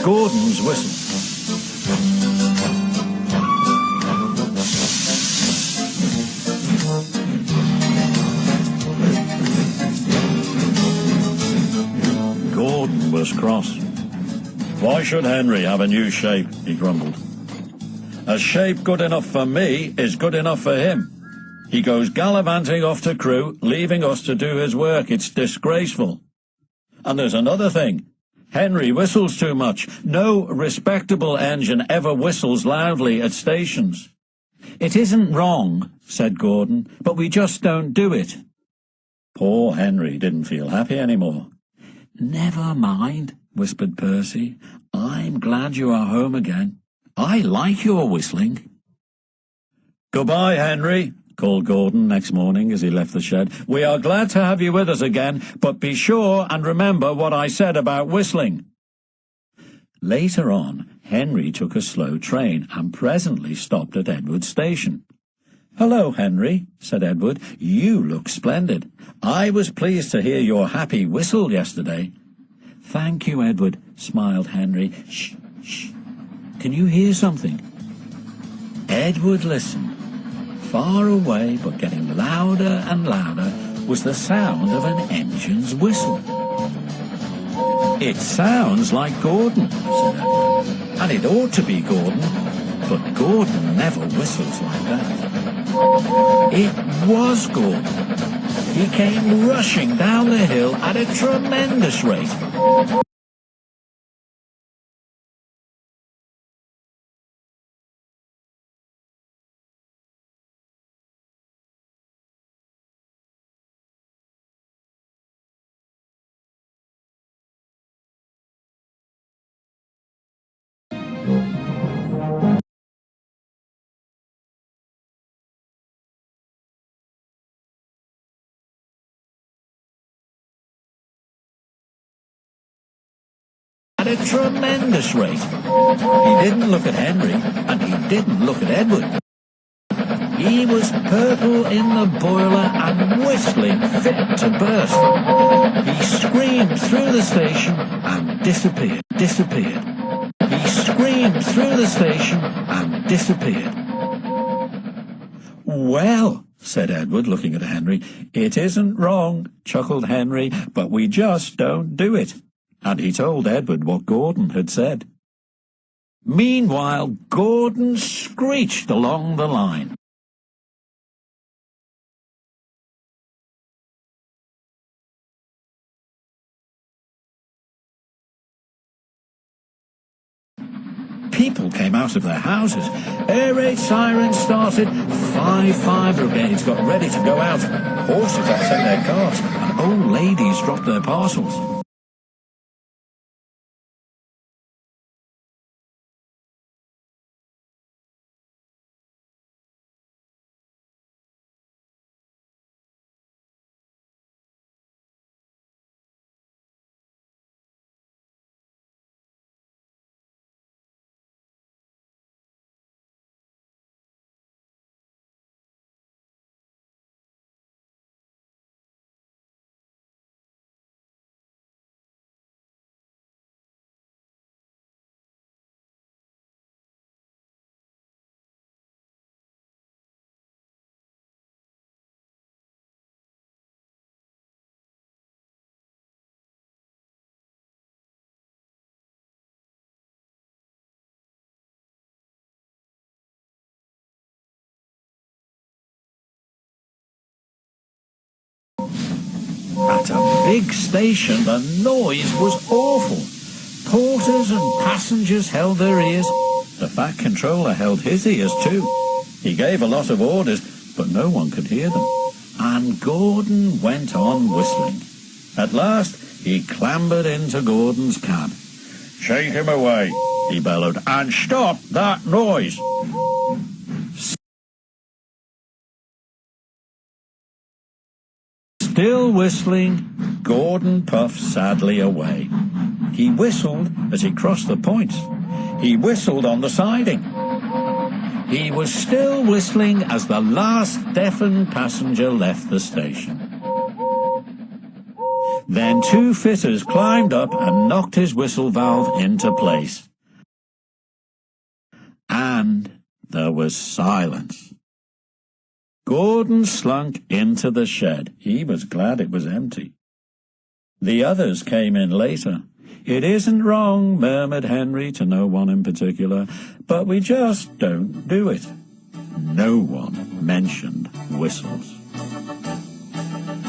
Gordon's whistle. Gordon was cross. Why should Henry have a new shape, he grumbled. A shape good enough for me is good enough for him. He goes gallivanting off to Crewe, leaving us to do his work. It's disgraceful. And there's another thing. Henry whistles too much. No respectable engine ever whistles loudly at stations. It isn't wrong, said Gordon, but we just don't do it. Poor Henry didn't feel happy anymore. Never mind, whispered Percy. I'm glad you are home again. I like your whistling. Goodbye, Henry, called Gordon next morning as he left the shed. We are glad to have you with us again, but be sure and remember what I said about whistling. Later on, Henry took a slow train and presently stopped at Edward Station. Hello, Henry, said Edward. You look splendid. I was pleased to hear your happy whistle yesterday. Thank you, Edward, smiled Henry. Shh, shh. Can you hear something? Edward listened. Far away, but getting louder and louder, was the sound of an engine's whistle. It sounds like Gordon, said Edward, and it ought to be Gordon, but Gordon never whistles like that. It was Gordon. He came rushing down the hill at a tremendous rate. At a tremendous rate. He didn't look at Henry, and he didn't look at Edward. He was purple in the boiler and whistling fit to burst. He screamed through the station and disappeared. He screamed through the station and disappeared. Well, said Edward, looking at Henry, it isn't wrong, chuckled Henry, but we just don't do it. And he told Edward what Gordon had said. Meanwhile, Gordon screeched along the line. People came out of their houses. Air raid sirens started. 5 fire brigades got ready to go out. Horses upset their carts, and old ladies dropped their parcels. At a big station, the noise was awful. Porters and passengers held their ears. The Fat Controller held his ears too. He gave a lot of orders, but no one could hear them. And Gordon went on whistling. At last, he clambered into Gordon's cab. "Take him away," he bellowed, "and stop that noise." Still whistling, Gordon puffed sadly away. He whistled as he crossed the points. He whistled on the siding. He was still whistling as the last deafened passenger left the station. Then two fitters climbed up and knocked his whistle valve into place. And there was silence. Gordon slunk into the shed. He was glad it was empty. The others came in later. "It isn't wrong," murmured Henry to no one in particular, "but we just don't do it." No one mentioned whistles.